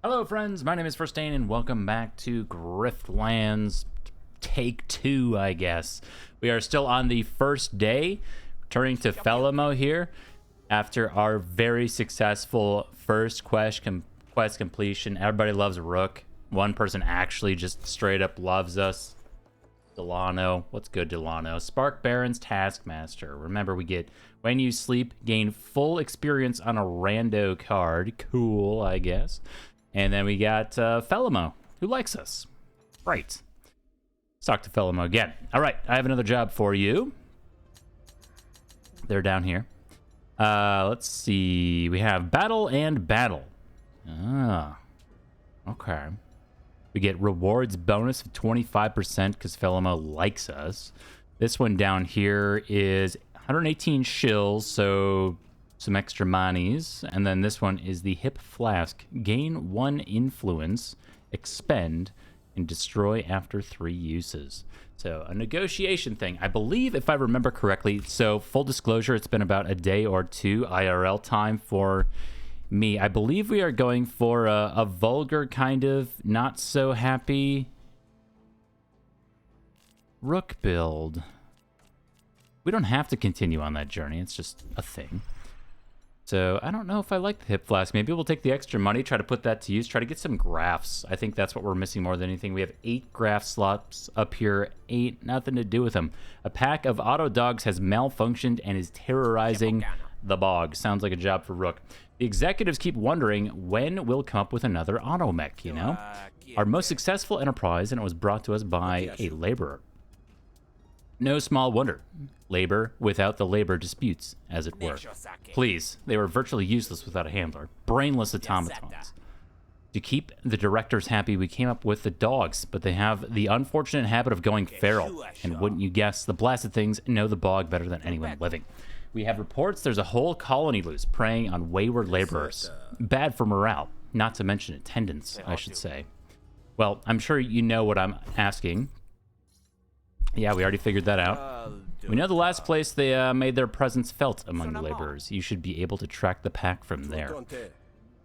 Hello friends, my name is FirstDane and welcome back to Griftlands Take 2, I guess. We are still on the first day, turning to Felimo here after our very successful first quest completion. Everybody loves Rook. One person actually just straight up loves us. Delano. What's good, Delano? Spark Baron's Taskmaster. Remember, we get when you sleep, gain full experience on a rando card. Cool, I guess. And then we got Felimo, who likes us. Right. Let's talk to Felimo again. All right, I have another job for you. They're down here. Let's see. We have Battle and Battle. Ah. Okay. We get rewards bonus of 25% because Felimo likes us. This one down here is 118 shills, so some extra monies. And then this one is the Hip Flask. Gain 1 influence, expend, and destroy after 3 uses. So a negotiation thing. I believe, if I remember correctly, so full disclosure, it's been about a day or two IRL time for me. I believe we are going for a vulgar kind of not so happy Rook build. We don't have to continue on that journey. It's just a thing. So I don't know if I like the Hip Flask. Maybe we'll take the extra money, try to put that to use, try to get some graphs. I think that's what we're missing more than anything. We have 8 graph slots up here, 8, nothing to do with them. A pack of Autodogs has malfunctioned and is terrorizing the bog. Sounds like a job for Rook. The executives keep wondering when we'll come up with another automech, you know? Our most successful enterprise, and it was brought to us by a laborer. No small wonder. Labor without the labor disputes, as it were. Please, they were virtually useless without a handler. Brainless automatons. To keep the directors happy, we came up with the dogs, but they have the unfortunate habit of going feral. And wouldn't you guess, the blasted things know the bog better than anyone living. We have reports there's a whole colony loose, preying on wayward laborers. Bad for morale, not to mention attendance, I should say. Well, I'm sure you know what I'm asking. Yeah, we already figured that out. We know the last place they made their presence felt among the laborers. You should be able to track the pack from there.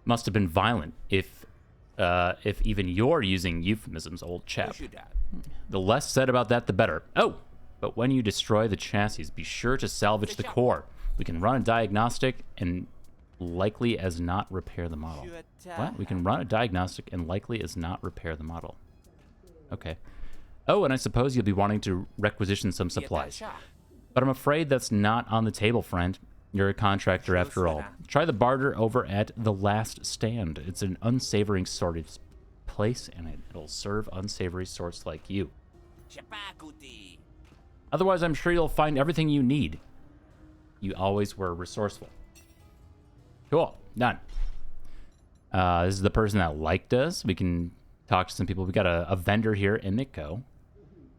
Must have been violent, if even you're using euphemisms, old chap. The less said about that, the better. Oh, but when you destroy the chassis, be sure to salvage the core. We can run a diagnostic and likely as not repair the model. What? We can run a diagnostic and likely as not repair the model. Okay. Oh, and I suppose you'll be wanting to requisition some supplies. But I'm afraid that's not on the table, friend. You're a contractor after all. Try the barter over at The Last Stand. It's an unsavory sorted place, and it'll serve unsavory sorts like you. Otherwise, I'm sure you'll find everything you need. You always were resourceful. Cool. Done. This is the person that liked us. We can talk to some people. We got a vendor here, Emiko.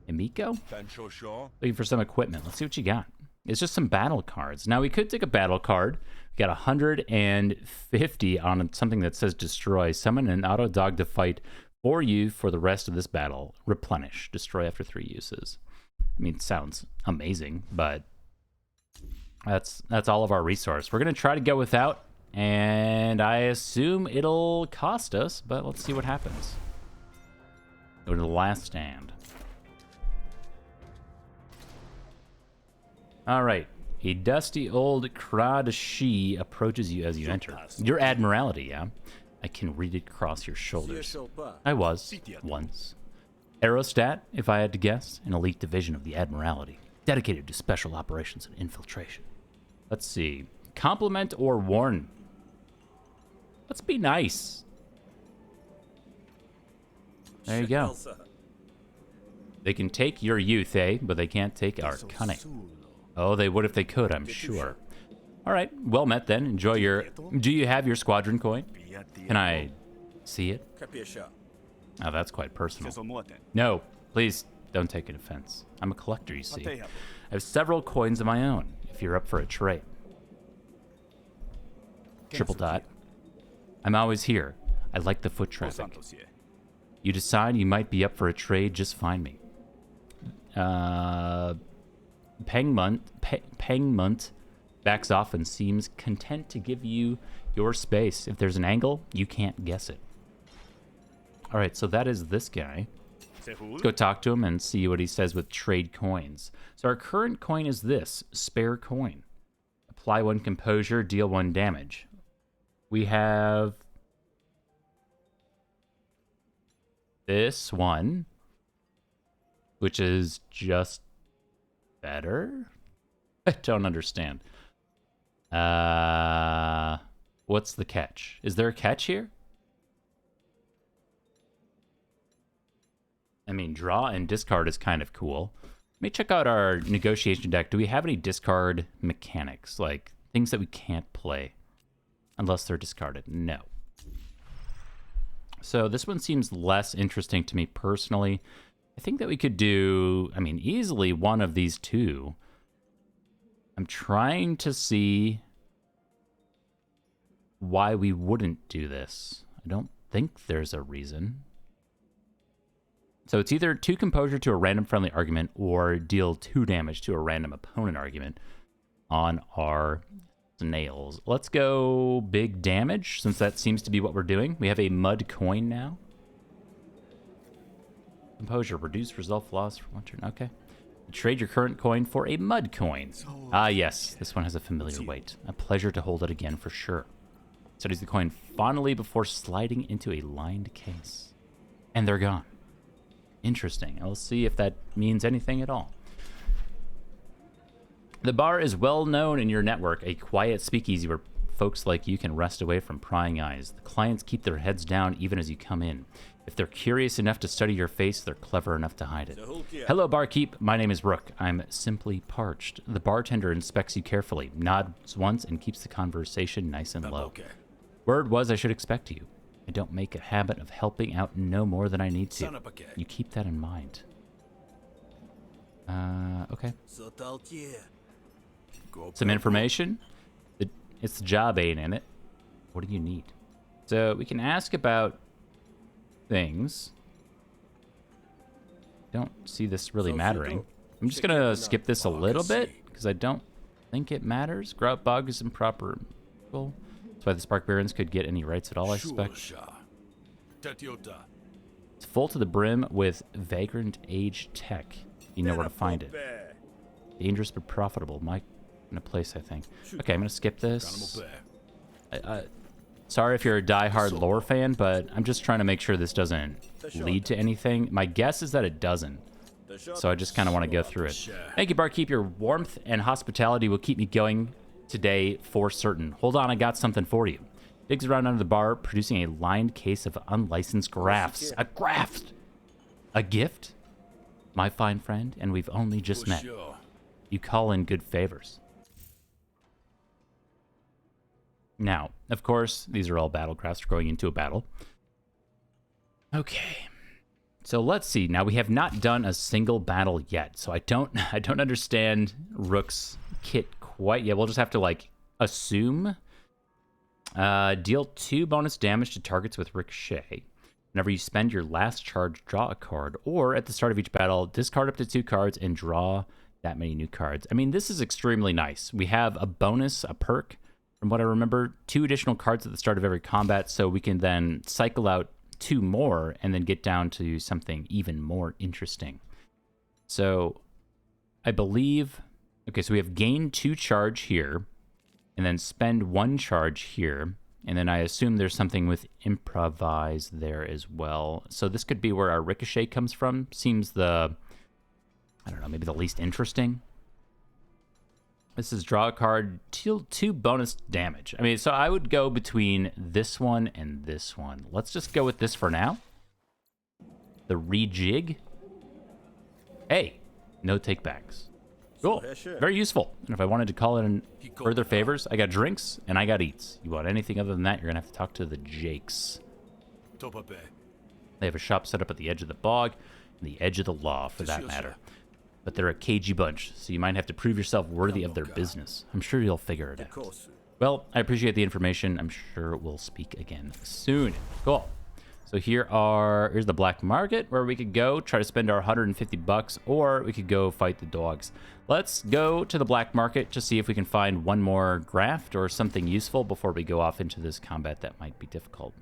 Emiko? Looking for some equipment. Let's see what you got. It's just some battle cards. Now, we could take a battle card. We got 150 on something that says destroy. Summon an Autodog to fight for you for the rest of this battle. Replenish. Destroy after 3 uses. I mean, it sounds amazing, but that's all of our resource. We're going to try to go without, and I assume it'll cost us, but let's see what happens. Go to The Last Stand. All right. A dusty old Kradashi approaches you as you enter. Your Admiralty, yeah? I can read it across your shoulders. I was, once. Aerostat, if I had to guess, an elite division of the Admiralty, dedicated to special operations and infiltration. Let's see. Compliment or warn? Let's be nice. There you go. They can take your youth, eh? But they can't take our cunning. Oh, they would if they could, I'm sure. All right, well met then. Enjoy your... Do you have your squadron coin? Can I see it? Oh, that's quite personal. No, please don't take an offense. I'm a collector, you see. I have several coins of my own, if you're up for a trade. Triple dot. I'm always here. I like the foot traffic. You decide you might be up for a trade, just find me. Pengmunt backs off and seems content to give you your space. If there's an angle, you can't guess it. All right, so that is this guy. Let's go talk to him and see what he says with trade coins. So our current coin is this, spare coin. Apply 1 composure, deal 1 damage. We have this one, which is just better? I don't understand. What's the catch? Is there a catch here? I mean, draw and discard is kind of cool. Let me check out our negotiation deck. Do we have any discard mechanics? Like, things that we can't play unless they're discarded? No. So this one seems less interesting to me personally. I think that we could do, I mean, easily one of these two. I'm trying to see why we wouldn't do this. I don't think there's a reason. So it's either 2 composure to a random friendly argument or deal 2 damage to a random opponent argument on our snails. Let's go big damage, since that seems to be what we're doing. We have a mud coin now. Composure, reduce result loss for 1 turn. Okay. Trade your current coin for a mud coin. Ah, yes. This one has a familiar weight. A pleasure to hold it again for sure. Studies the coin fondly before sliding into a lined case. And they're gone. Interesting. I'll see if that means anything at all. The bar is well known in your network, a quiet speakeasy where folks like you can rest away from prying eyes. The clients keep their heads down even as you come in. If they're curious enough to study your face, they're clever enough to hide it. Hello, barkeep. My name is Rook. I'm simply parched. The bartender inspects you carefully, nods once, and keeps the conversation nice and low. Word was I should expect you. I don't make a habit of helping out no more than I need to. You keep that in mind. Okay. Some information. It's the job ain't in it. What do you need? So we can ask about things. Don't see this really mattering. I'm just gonna skip this a little bit because I don't think it matters. Grout bog is improper. Cool. That's why the Spark Barons could get any rights at all, I suspect. It's full to the brim with vagrant age tech. You know where to find it. Dangerous but profitable. My in a place, I think. Okay, I'm gonna skip this. Sorry if you're a die-hard lore fan, but I'm just trying to make sure this doesn't lead to anything. My guess is that it doesn't. So I just kind of want to go through it. Thank you, barkeep. Your warmth and hospitality will keep me going today for certain. Hold on, I got something for you. Digs around under the bar, producing a lined case of unlicensed grafts. A graft? A gift? My fine friend, and we've only just met. You call in good favors. Now, of course, these are all battle crafts. We're going into a battle. Okay. So let's see. Now, we have not done a single battle yet, so I don't understand Rook's kit quite yet. We'll just have to, like, assume. Deal 2 bonus damage to targets with Ricochet. Whenever you spend your last charge, draw a card, or at the start of each battle, discard up to 2 cards and draw that many new cards. I mean, this is extremely nice. We have a bonus, a perk, from what I remember, 2 additional cards at the start of every combat, so we can then cycle out 2 more and then get down to something even more interesting. So I believe, okay, so we have gain 2 charge here, and then spend 1 charge here, and then I assume there's something with improvise there as well. So this could be where our Ricochet comes from. Seems the, I don't know, maybe the least interesting. This is draw a card, deal 2 bonus damage. I mean, so I would go between this one and this one. Let's just go with this for now. The rejig. Hey, no takebacks. Cool. Very useful. And if I wanted to call in further favors, I got drinks and I got eats. You want anything other than that, you're going to have to talk to the Jakes. They have a shop set up at the edge of the bog and the edge of the law, for that matter. But they're a cagey bunch, so you might have to prove yourself worthy of their business. I'm sure you'll figure it out. Well, I appreciate the information. I'm sure we'll speak again soon. Cool. So here's the black market where we could go try to spend our 150 bucks, or we could go fight the dogs. Let's go to the black market to see if we can find one more graft or something useful before we go off into this combat that might be difficult.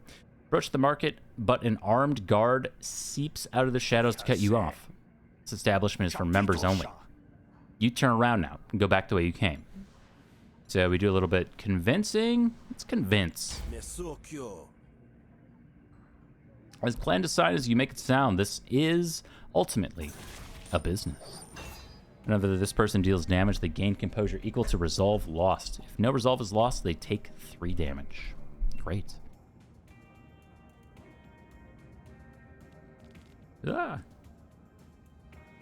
Approach the market, but an armed guard seeps out of the shadows to cut you off. This establishment is for members only. You turn around now and go back the way you came. So we do a little bit convincing. Let's convince. As planned aside as you make it sound, this is ultimately a business. Whenever this person deals damage, they gain composure equal to resolve lost. If no resolve is lost, they take 3 damage. Great. Ah.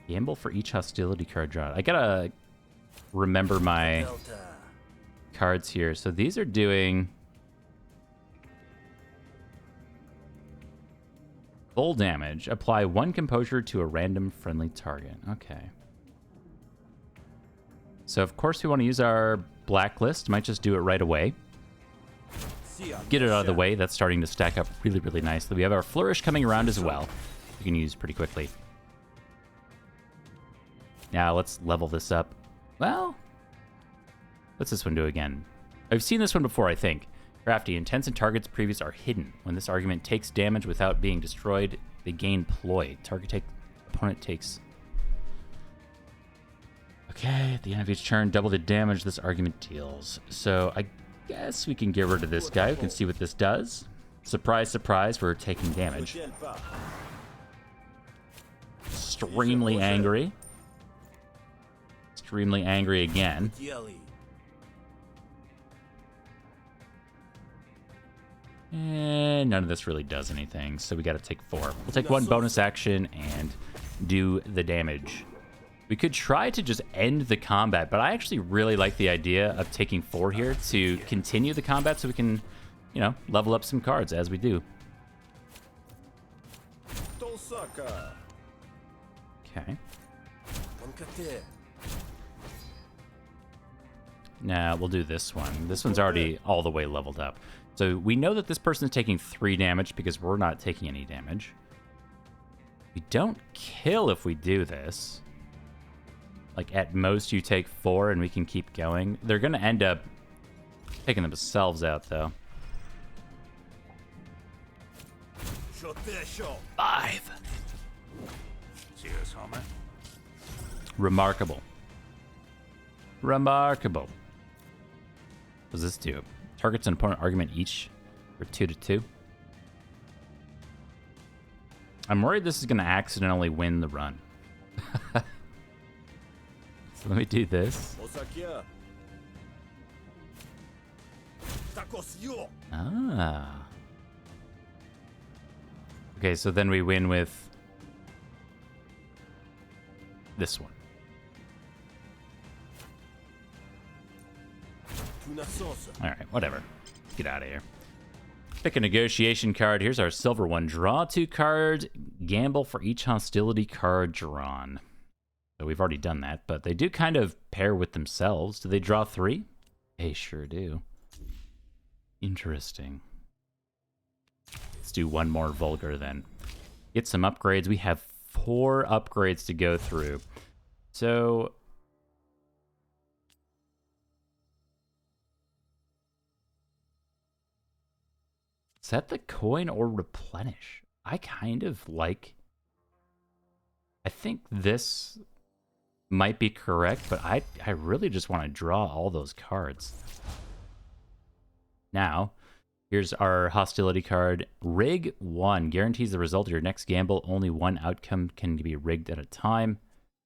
Gamble for each hostility card drawn. I gotta remember my cards here. So these are doing full damage. Apply 1 composure to a random friendly target. Okay. So of course we want to use our blacklist. Might just do it right away. Get it out of the way. That's starting to stack up really, really nicely. We have our flourish coming around as well. We can use pretty quickly. Now let's level this up. Well, what's this one do again? I've seen this one before, I think. Crafty. Intents and targets previous are hidden. When this argument takes damage without being destroyed, they gain ploy. Opponent takes... Okay, at the end of each turn, double the damage this argument deals. So I guess we can get rid of this guy. We can see what this does. Surprise, surprise, we're taking damage. Extremely angry. Extremely angry again. And none of this really does anything, so we got to take 4. We'll take 1 bonus action and do the damage. We could try to just end the combat, but I actually really like the idea of taking 4 here to continue the combat so we can, you know, level up some cards as we do. Okay. Now we'll do this one. This one's already all the way leveled up. So we know that this person is taking 3 damage because we're not taking any damage. We don't kill if we do this. Like, at most, you take 4 and we can keep going. They're going to end up taking themselves out, though. 5. Remarkable. Remarkable. What does this do? Targets an opponent argument each for 2/2. I'm worried this is going to accidentally win the run. So let me do this. Ah. Okay, so then we win with this one. All right, whatever. Get out of here. Pick a negotiation card. Here's our silver one. Draw 2 cards. Gamble for each hostility card drawn. So we've already done that, but they do kind of pair with themselves. Do they draw 3? They sure do. Interesting. Let's do 1 more vulgar then. Get some upgrades. We have 4 upgrades to go through. So... set the coin or replenish. I kind of like... I think this might be correct, but I really just want to draw all those cards. Now, here's our hostility card. Rig 1 guarantees the result of your next gamble. Only 1 outcome can be rigged at a time.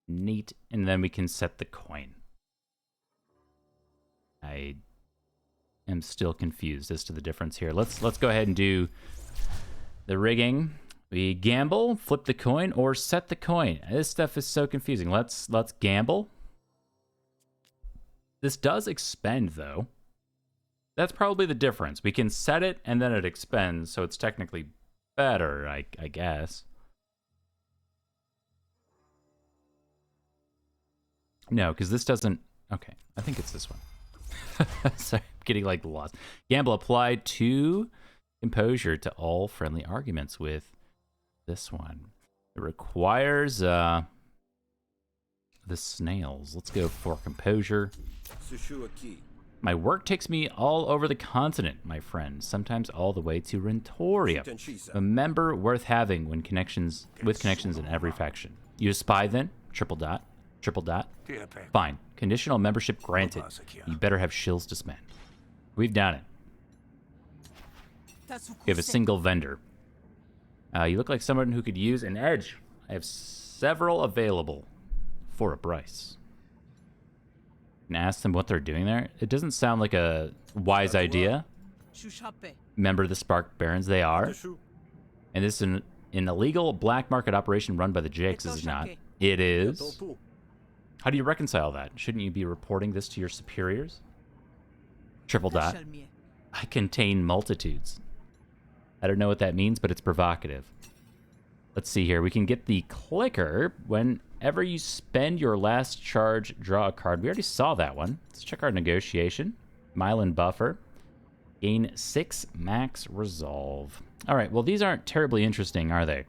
Neat. And then we can set the coin. I am still confused as to the difference here. Let's go ahead and do the rigging. We gamble, flip the coin, or set the coin. This stuff is so confusing. Let's gamble. This does expend, though. That's probably the difference. We can set it, and then it expends, so it's technically better, I guess. No, because this doesn't... Okay, I think it's this one. Sorry, I'm getting, like, lost. Gamble applied to composure to all friendly arguments with this one. It requires the snails. Let's go for composure. My work takes me all over the continent, my friend, sometimes all the way to Rentorium. A member worth having with connections in every faction. You a spy then? Triple dot. Triple dot. Fine. Conditional membership granted. You better have shills to spend. We've done it. You have a single vendor. You look like someone who could use an edge. I have several available for a price. And ask them what they're doing there. It doesn't sound like a wise idea. Member of the Spark Barons, they are. And this is an illegal black market operation run by the Jakes, is it not? It is. How do you reconcile that? Shouldn't you be reporting this to your superiors? Triple dot. I contain multitudes. I don't know what that means, but it's provocative. Let's see here. We can get the clicker whenever you spend your last charge, draw a card. We already saw that one. Let's check our negotiation. Mylan buffer. Gain 6 max resolve. All right, well, these aren't terribly interesting, are they?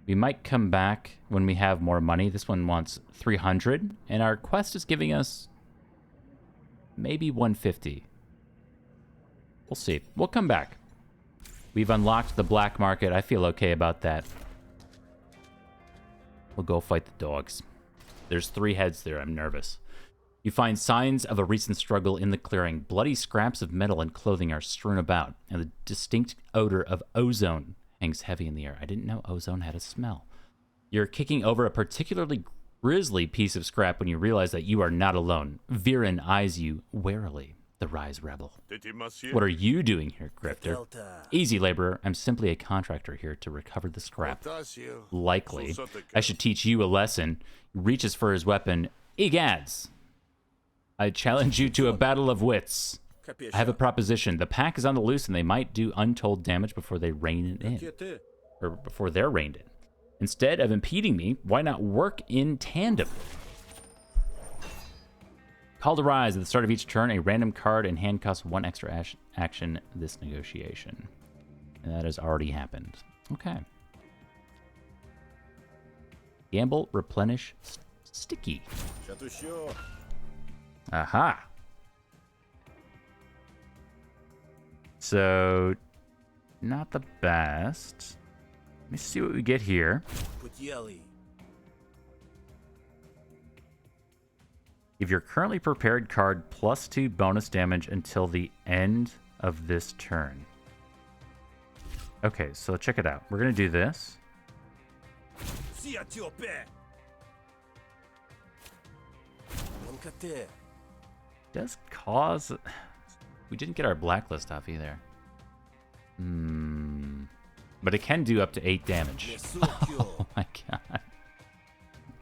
We might come back when we have more money. This one wants 300, and our quest is giving us maybe 150. We'll see. We'll come back. We've unlocked the black market. I feel okay about that. We'll go fight the dogs. There's 3 heads there. I'm nervous. You find signs of a recent struggle in the clearing. Bloody scraps of metal and clothing are strewn about, and the distinct odor of ozone hangs heavy in the air. I didn't know ozone had a smell. You're kicking over a particularly grisly piece of scrap when you realize that you are not alone. Viren eyes you warily. The Rise Rebel. What are you doing here, Grifter? Easy, laborer. I'm simply a contractor here to recover the scrap. Likely. I should teach you a lesson. He reaches for his weapon. Egads! I challenge you to a battle of wits. I have a proposition. The pack is on the loose, and they might do untold damage before they rein it in. Or before they're reined in. Instead of impeding me, why not work in tandem? Call to rise. At the start of each turn, a random card in hand costs 1 extra action this negotiation. And that has already happened. Okay. Gamble, replenish, sticky. Aha. So, not the best. Let me see what we get here. Give your currently prepared card +2 bonus damage until the end of this turn. Okay, so check it out. We're going to do this. Does cause... We didn't get our blacklist off either. But it can do up to 8 damage. Oh my god.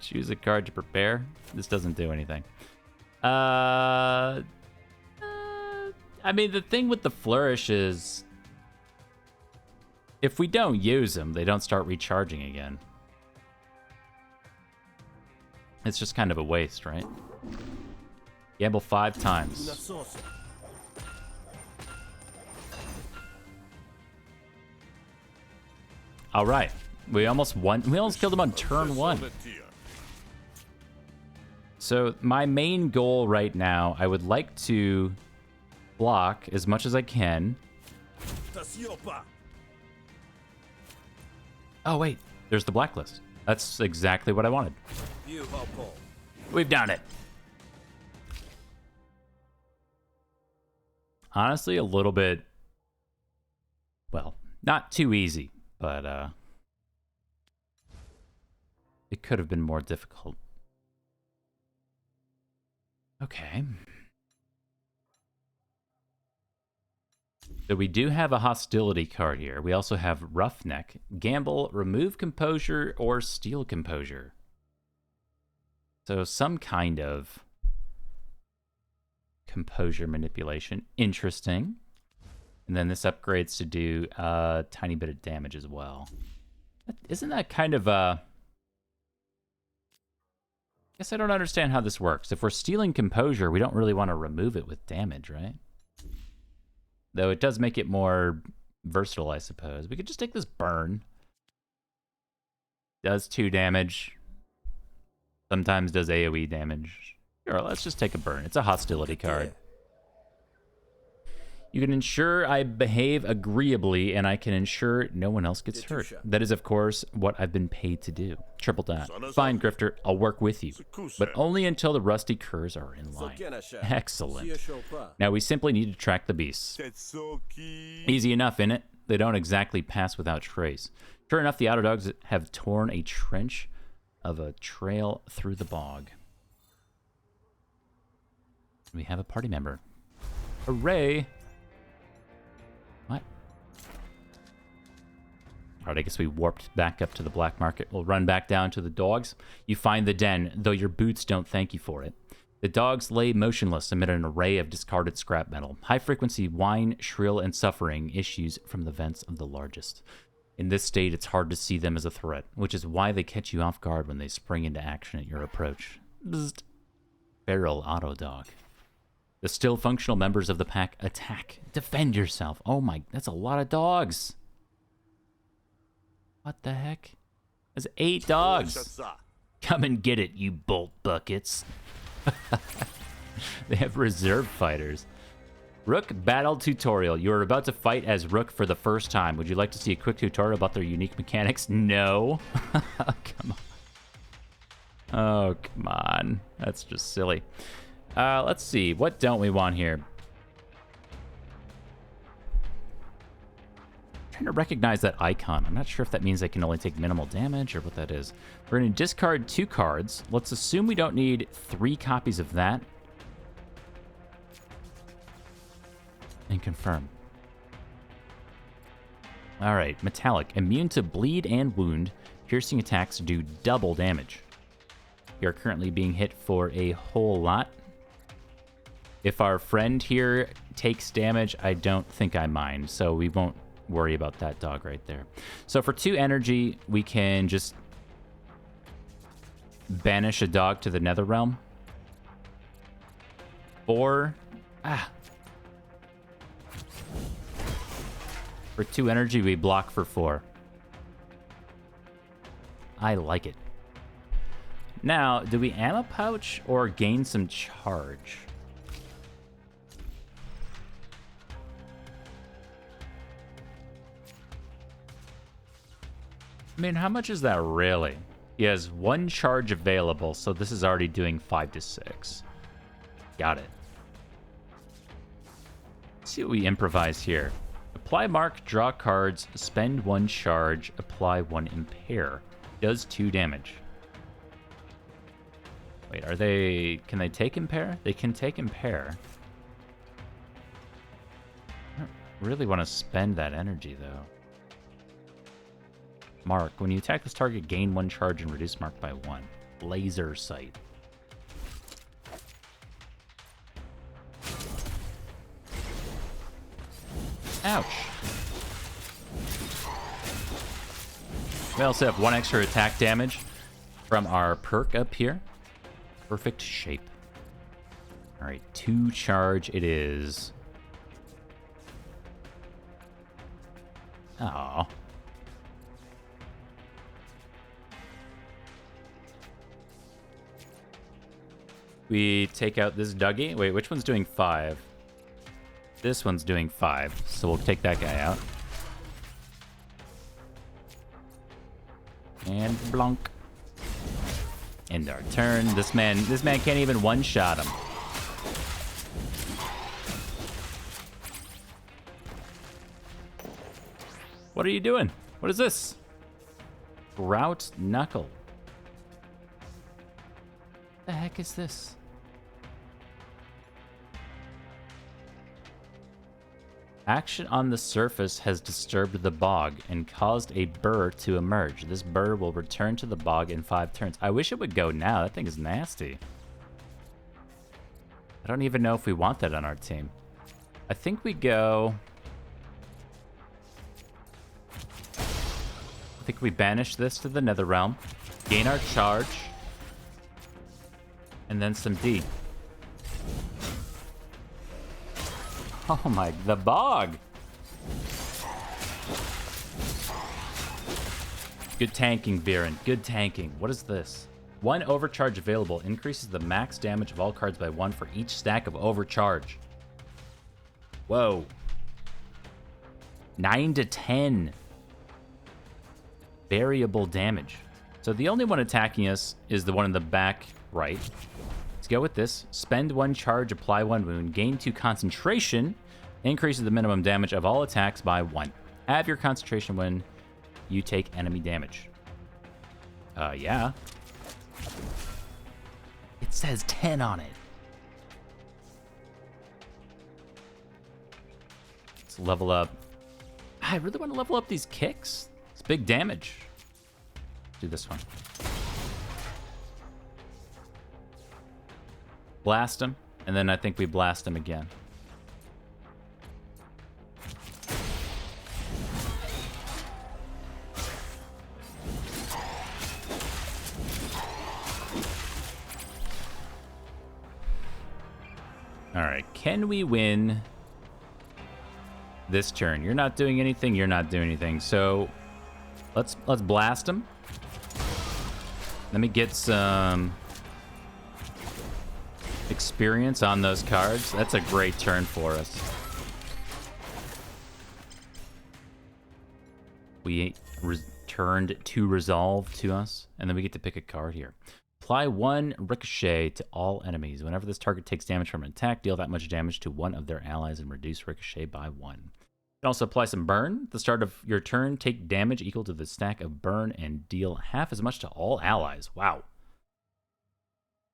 Choose a card to prepare. This doesn't do anything. I mean, the thing with the flourish is if we don't use them, they don't start recharging again. It's just kind of a waste, right? Gamble 5 times. All right. We almost won. We almost killed him on turn 1. So my main goal right now, I would like to block as much as I can. Oh, wait. There's the blacklist. That's exactly what I wanted. We've done it. Honestly, a little bit... Well, not too easy, but it could have been more difficult. Okay. So we do have a hostility card here. We also have Roughneck. Gamble, remove composure, or steal composure. So some kind of composure manipulation. Interesting. And then this upgrades to do a tiny bit of damage as well. Isn't that kind of a... I guess I don't understand how this works. If we're stealing composure, we don't really want to remove it with damage, right? Though it does make it more versatile, I suppose. We could just take this burn. Does 2 damage. Sometimes does AoE damage. Sure, let's just take a burn. It's a hostility card. You can ensure I behave agreeably, and I can ensure no one else gets hurt. That is, of course, what I've been paid to do. Triple dot. Fine, Grifter, I'll work with you. But only until the rusty curs are in line. Excellent. Now we simply need to track the beasts. Easy enough, innit? They don't exactly pass without trace. Sure enough, the Autodogs have torn a trench of a trail through the bog. We have a party member. Hooray! What? Alright, I guess we warped back up to the black market. We'll run back down to the dogs. You find the den, though your boots don't thank you for it. The dogs lay motionless amid an array of discarded scrap metal. High-frequency whine, shrill, and suffering issues from the vents of the largest. In this state, it's hard to see them as a threat, which is why they catch you off guard when they spring into action at your approach. Bzzzt. Feral Autodog. The still functional members of the pack attack. Defend yourself. Oh my, that's a lot of dogs. What the heck? That's 8 dogs. Come and get it, you bolt buckets. They have reserve fighters. Rook battle tutorial. You are about to fight as Rook for the first time. Would you like to see a quick tutorial about their unique mechanics? No. Come on. Oh, come on. That's just silly. Let's see. What don't we want here? I'm trying to recognize that icon. I'm not sure if that means they can only take minimal damage or what that is. We're going to discard 2 cards. Let's assume we don't need 3 copies of that. And confirm. All right. Metallic. Immune to bleed and wound. Piercing attacks do double damage. You're currently being hit for a whole lot. If our friend here takes damage, I don't think I mind, so we won't worry about that dog right there. So for 2 energy, we can just banish a dog to the Nether Realm. 4. For 2 energy, we block for 4. I like it. Now, do we ammo pouch or gain some charge? I mean, how much is that really? He has 1 charge available, so this is already doing 5 to 6. Got it. Let's see what we improvise here. Apply mark, draw cards, spend 1 charge, apply 1 impair. Does 2 damage. Wait, are they... Can they take impair? They can take impair. I don't really want to spend that energy, though. Mark. When you attack this target, gain 1 charge and reduce mark by 1. Laser sight. Ouch. We also have 1 extra attack damage from our perk up here. Perfect shape. All right, 2 charge it is. Aww. We take out this Dougie. Wait, which one's doing 5? This one's doing 5, so we'll take that guy out. And blonk. End our turn. This man can't even one-shot him. What are you doing? What is this? Grout Knuckle. What the heck is this? Action on the surface has disturbed the bog and caused a burr to emerge. This burr will return to the bog in 5 turns. I wish it would go now. That thing is nasty. I don't even know if we want that on our team. I think we go... I think we banish this to the Nether Realm, gain our charge, and then some D. Oh my, the bog! Good tanking, Viren. Good tanking. What is this? 1 overcharge available increases the max damage of all cards by 1 for each stack of overcharge. Whoa. 9 to 10. Variable damage. So the only one attacking us is the one in the back right. Let's go with this. Spend 1 charge, apply 1 wound, gain 2 concentration, increases the minimum damage of all attacks by 1. Have your concentration when you take enemy damage. Yeah. It says 10 on it. Let's level up. I really want to level up these kicks. It's big damage. Do this one. Blast him, and then I think we blast him again. All right, can we win this turn? You're not doing anything, you're not doing anything. So let's blast him. Let me get some experience on those cards. That's a great turn for us. We returned 2 resolve to us, and then we get to pick a card here. Apply 1 ricochet to all enemies. Whenever this target takes damage from an attack, deal that much damage to one of their allies and reduce ricochet by 1. You can also apply some burn. At the start of your turn, take damage equal to the stack of burn and deal half as much to all allies. Wow.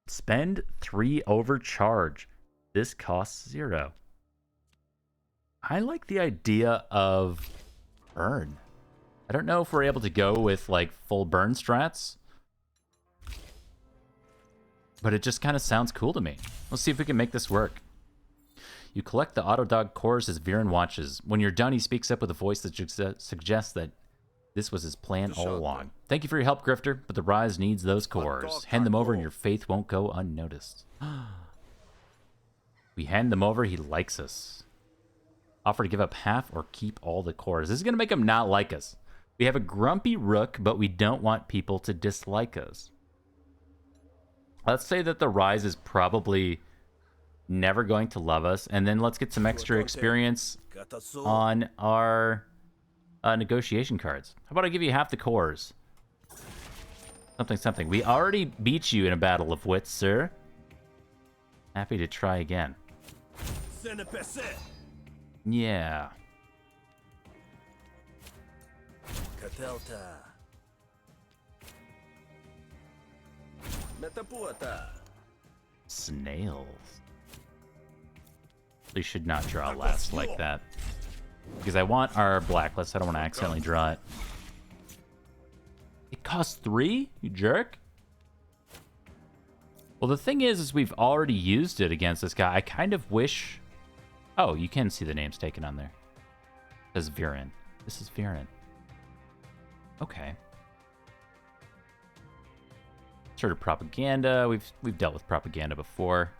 Spend 3 overcharge. This costs 0. I like the idea of burn. I don't know if we're able to go with like full burn strats, but it just kind of sounds cool to me. Let's see if we can make this work. You collect the Autodog cores as Viren watches. When you're done, he speaks up with a voice that suggests that this was his plan all along. Thank you for your help, Grifter, but the Rise needs those cores. Hand them over and your faith won't go unnoticed. We hand them over, he likes us. Offer to give up half or keep all the cores. This is going to make him not like us. We have a grumpy Rook, but we don't want people to dislike us. Let's say that the Rise is probably never going to love us, and then let's get some extra experience on our negotiation cards. How about I give you half the cores? Something, something. We already beat you in a battle of wits, sir. Happy to try again. Yeah. Snails. We should not draw last like that. Because I want our blacklist. I don't want to accidentally draw it. It costs 3? You jerk? Well, the thing is we've already used it against this guy. I kind of wish... Oh, you can see the names taken on there. It says Viren. This is Viren. Okay. Sort of propaganda. We've dealt with propaganda before.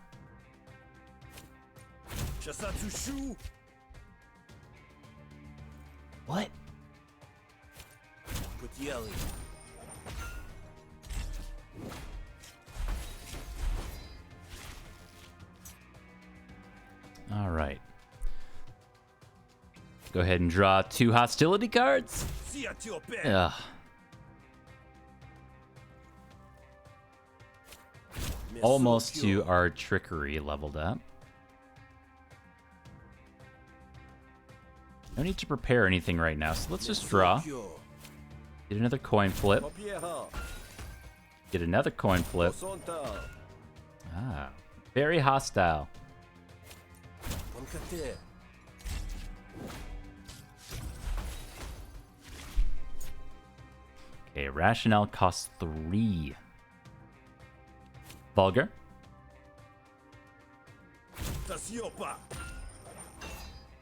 What? All right. Go ahead and draw 2 hostility cards. Ugh. Almost to our trickery leveled up. No need to prepare anything right now, so let's just draw. Get another coin flip. Get another coin flip. Ah, very hostile. Okay, rationale costs 3. Vulgar.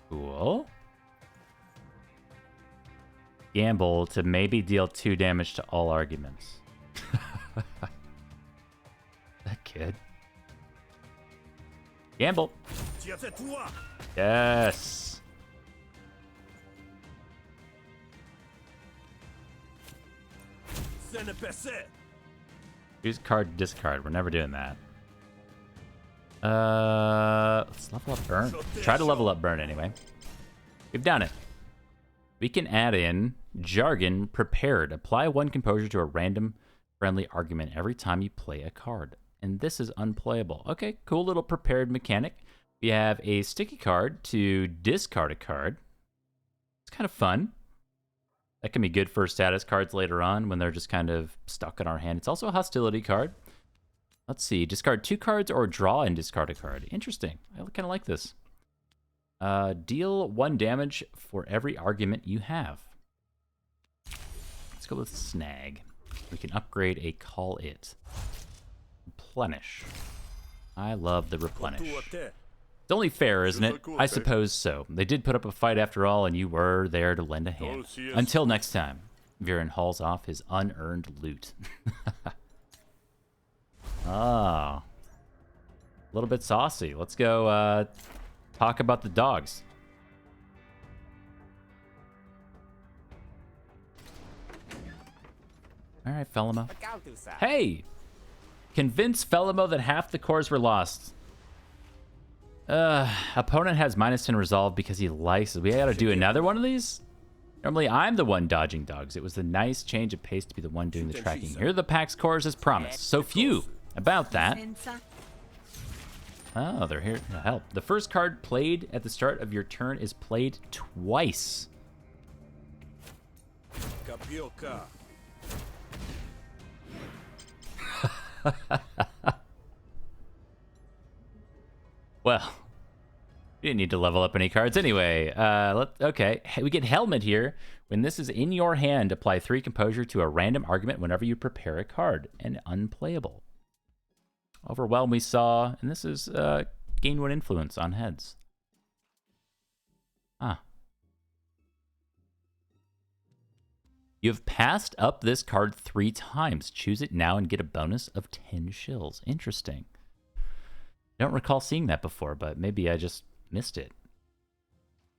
Cool. Gamble to maybe deal 2 damage to all arguments. That kid. Gamble. Yes. Use card, discard. We're never doing that. Let's level up Burn. Try to level up Burn anyway. We've done it. we can add in jargon prepared. Apply 1 composure to a random friendly argument every time you play a card. And this is unplayable. Okay, cool little prepared mechanic. We have a sticky card to discard a card. It's kind of fun. That can be good for status cards later on when they're just kind of stuck in our hand. It's also a hostility card. Let's see. Discard 2 cards or draw and discard a card. Interesting. I kind of like this. Deal 1 damage for every argument you have. Let's go with Snag. We can upgrade a Call It. Replenish. I love the replenish. It's only fair, isn't it? I suppose so. They did put up a fight after all, and you were there to lend a hand. Until next time, Viren hauls off his unearned loot. Ah. A little bit saucy. Let's go talk about the dogs. All right, Felimo. Hey! Convince Felimo that half the cores were lost. Opponent has -10 resolve because he likes it. We gotta do another one of these? Normally, I'm the one dodging dogs. It was a nice change of pace to be the one doing the tracking. Here are the PAX cores as promised. So few about that. Oh, they're here to help. The first card played at the start of your turn is played twice. Well, you didn't need to level up any cards anyway. Okay, we get Helmet here. When this is in your hand, apply 3 composure to a random argument whenever you prepare a card. And unplayable. Overwhelm we saw, and this is gain 1 influence on heads. Ah. You have passed up this card 3 times. Choose it now and get a bonus of 10 shills. Interesting. I don't recall seeing that before, but maybe I just missed it.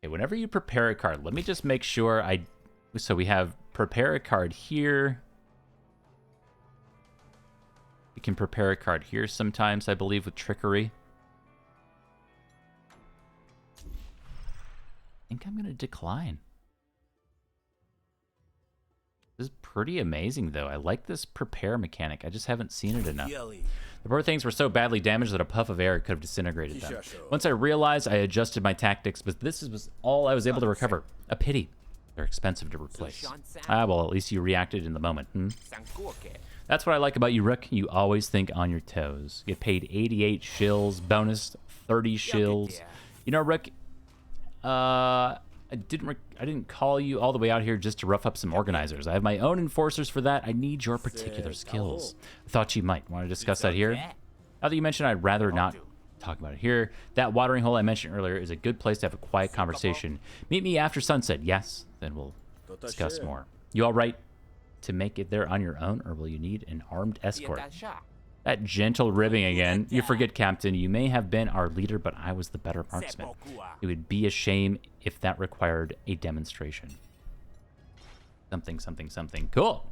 Okay, whenever you prepare a card, let me just make sure so we have prepare a card here. We can prepare a card here sometimes, I believe, with trickery. I think I'm going to decline. This is pretty amazing, though. I like this prepare mechanic. I just haven't seen it enough. The poor things were so badly damaged that a puff of air could have disintegrated them. Once I realized, I adjusted my tactics, but this was all I was able to recover. A pity. They're expensive to replace. Well, at least you reacted in the moment. That's what I like about you, Rook. You always think on your toes. Get paid 88 shills, bonus 30 shills. You know, Rook, I didn't call you all the way out here just to rough up some organizers. I have my own enforcers for that. I need your particular skills. I thought you might want to discuss that here. Now that you mentioned, I'd rather not talk about it here. That watering hole I mentioned earlier is a good place to have a quiet conversation. Meet me after sunset. Yes, then we'll discuss more. You all right to make it there on your own, or will you need an armed escort? That gentle ribbing again. You forget, Captain, you may have been our leader, but I was the better marksman. It would be a shame if that required a demonstration. Something, something, something. Cool.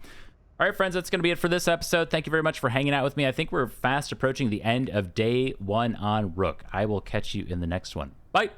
All right, friends, that's going to be it for this episode. Thank you very much for hanging out with me. I think we're fast approaching the end of day 1 on Rook. I will catch you in the next one. Bye.